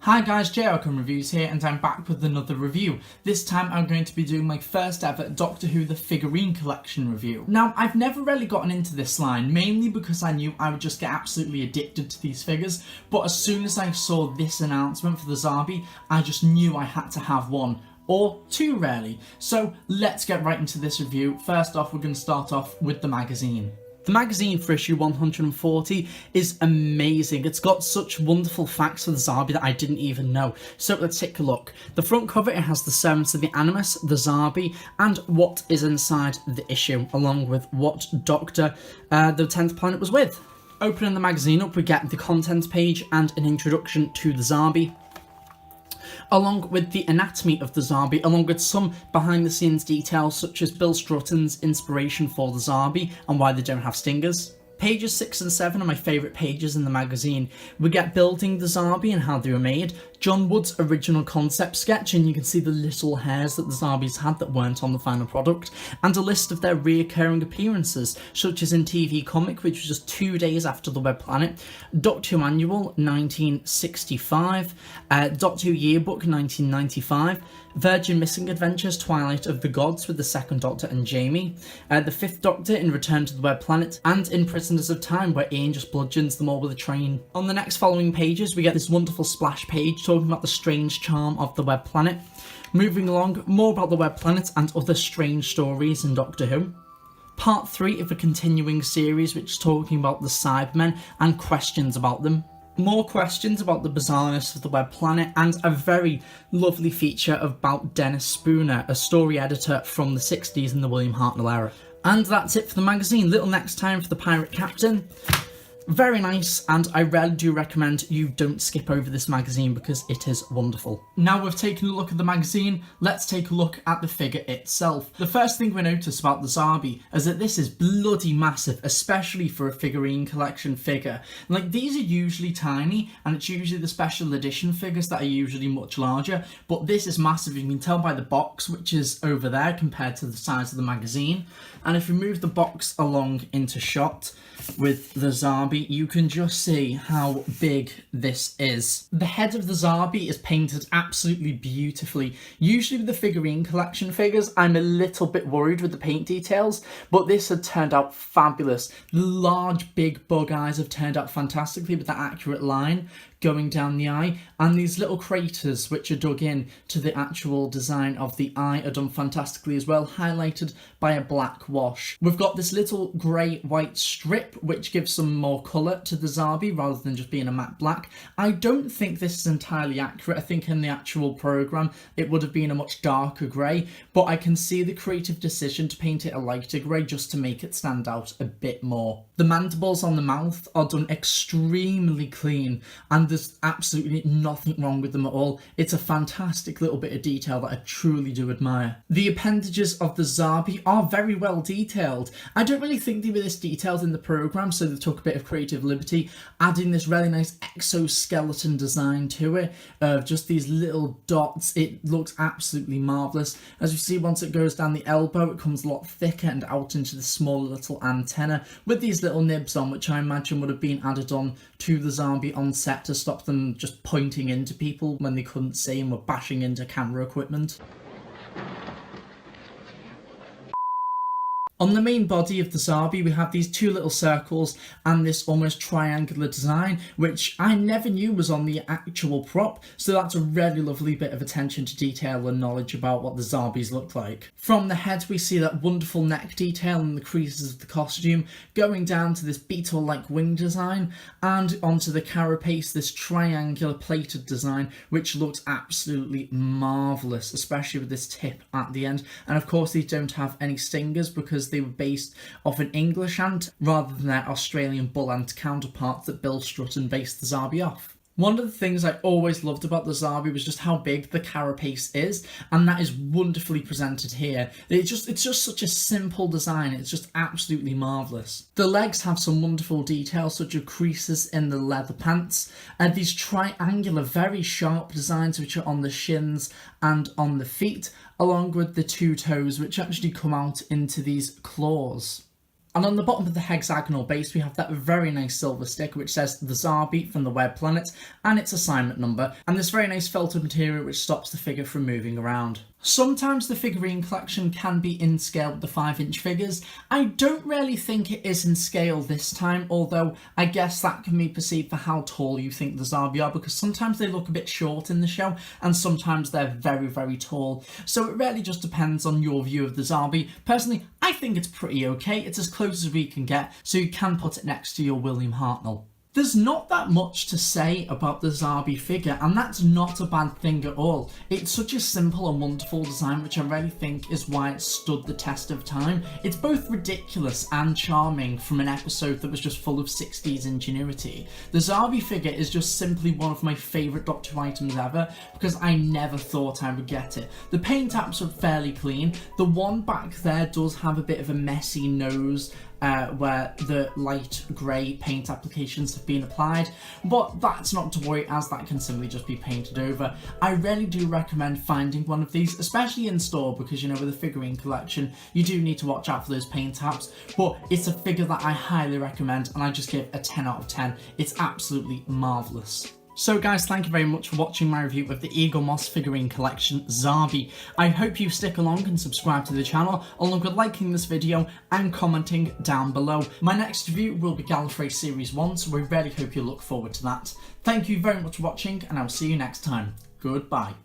Hi guys, JRCom Reviews here, and I'm back with another review. This time I'm going to be doing my first ever Doctor Who The Figurine Collection review. Now, I've never really gotten into this line, mainly because I knew I would just get absolutely addicted to these figures, but as soon as I saw this announcement for the Zarbi, I just knew I had to have one. Or two, really. So let's get right into this review. First off, we're going to start off with the magazine. The magazine for issue 140 is amazing. It's got such wonderful facts for the Zarbi that I didn't even know. So let's take a look. The front cover, it has the servants of the Animus, the Zarbi, and what is inside the issue, along with what Doctor the 10th planet was with. Opening the magazine up, we get the contents page and an introduction to the Zarbi, along with the anatomy of the Zarbi, along with some behind the scenes details such as Bill Strutton's inspiration for the Zarbi and why they don't have stingers. Pages 6 and 7 are my favourite pages in the magazine. We get building the Zarbi and how they were made, John Wood's original concept sketch, and you can see the little hairs that the Zarbis had that weren't on the final product, and a list of their reoccurring appearances, such as in TV Comic, which was just 2 days after the Web Planet, Doctor Who Annual 1965, Doctor Who Yearbook 1995, Virgin Missing Adventures Twilight of the Gods with the Second Doctor and Jamie, the Fifth Doctor in Return to the Web Planet, and in Prisoners of Time, where Ian just bludgeons them all with a train. On the next following pages, we get this wonderful splash page talking about the strange charm of the Web Planet. Moving along, more about the Web Planet and other strange stories in Doctor Who. Part 3 of a continuing series which is talking about the Cybermen and questions about them. More questions about the bizarreness of the Web Planet, and a very lovely feature about Dennis Spooner, a story editor from the 60s in the William Hartnell era. And that's it for the magazine. Little next time for the Pirate Captain. Very nice, and I really do recommend you don't skip over this magazine because it is wonderful. Now we've taken a look at the magazine, let's take a look at the figure itself. The first thing we notice about the Zarbi is that this is bloody massive, especially for a figurine collection figure. Like, these are usually tiny, and it's usually the special edition figures that are usually much larger, but this is massive. You can tell by the box, which is over there compared to the size of the magazine. And if we move the box along into shot with the Zarbi, you can just see how big this is. The head of the Zarbi is painted absolutely beautifully. Usually with the figurine collection figures, I'm a little bit worried with the paint details, but this had turned out fabulous. The large big bug eyes have turned out fantastically with that accurate line going down the eye, and these little craters which are dug in to the actual design of the eye are done fantastically as well, highlighted by a black wash. We've got this little grey-white strip which gives some more colour to the Zarbi rather than just being a matte black. I don't think this is entirely accurate. I think in the actual programme it would have been a much darker grey, but I can see the creative decision to paint it a lighter grey just to make it stand out a bit more. The mandibles on the mouth are done extremely clean, and there's absolutely nothing wrong with them at all. It's a fantastic little bit of detail that I truly do admire. The appendages of the Zarbi are very well detailed. I don't really think they were this detailed in the programme, so they took a bit of creative liberty, adding this really nice exoskeleton design to it, of just these little dots. It looks absolutely marvellous. As you see, once it goes down the elbow, it comes a lot thicker and out into the small little antenna, with these little nibs on, which I imagine would have been added on to the Zarbi on set to stop them just pointing into people when they couldn't see and were bashing into camera equipment. On the main body of the Zarbi, we have these two little circles and this almost triangular design, which I never knew was on the actual prop, so that's a really lovely bit of attention to detail and knowledge about what the Zarbis look like. From the head, we see that wonderful neck detail and the creases of the costume, going down to this beetle-like wing design, and onto the carapace, this triangular plated design, which looks absolutely marvellous, especially with this tip at the end. And of course, these don't have any stingers because they were based off an English ant rather than their Australian bull ant counterparts that Bill Strutton based the Zarbi off. One of the things I always loved about the Zarbi was just how big the carapace is, and that is wonderfully presented here. It's just such a simple design. It's just absolutely marvellous. The legs have some wonderful details, such as creases in the leather pants, and these triangular, very sharp designs which are on the shins and on the feet, along with the two toes which actually come out into these claws. And on the bottom of the hexagonal base, we have that very nice silver sticker which says the Zarbi from the Web Planet and its assignment number, and this very nice felted material which stops the figure from moving around. Sometimes the figurine collection can be in scale with the 5-inch figures. I don't really think it is in scale this time, although I guess that can be perceived for how tall you think the Zarbi are, because sometimes they look a bit short in the show and sometimes they're very, very tall. So it really just depends on your view of the Zarbi. Personally, I think it's pretty okay. It's as close as we can get, so you can put it next to your William Hartnell. There's not that much to say about the Zarbi figure, and that's not a bad thing at all. It's such a simple and wonderful design, which I really think is why it stood the test of time. It's both ridiculous and charming from an episode that was just full of 60s ingenuity. The Zarbi figure is just simply one of my favourite Doctor Who items ever, because I never thought I would get it. The paint apps are fairly clean. The one back there does have a bit of a messy nose, where the light grey paint applications have been applied, but that's not to worry, as that can simply just be painted over. I really do recommend finding one of these, especially in store, because you know, with a figurine collection you do need to watch out for those paint apps, but it's a figure that I highly recommend, and I just give a 10 out of 10. It's absolutely marvellous. So guys, thank you very much for watching my review of the Eaglemoss figurine collection Zarbi. I hope you stick along and subscribe to the channel, along with liking this video and commenting down below. My next review will be Gallifrey Series 1, so we really hope you look forward to that. Thank you very much for watching, and I'll see you next time. Goodbye.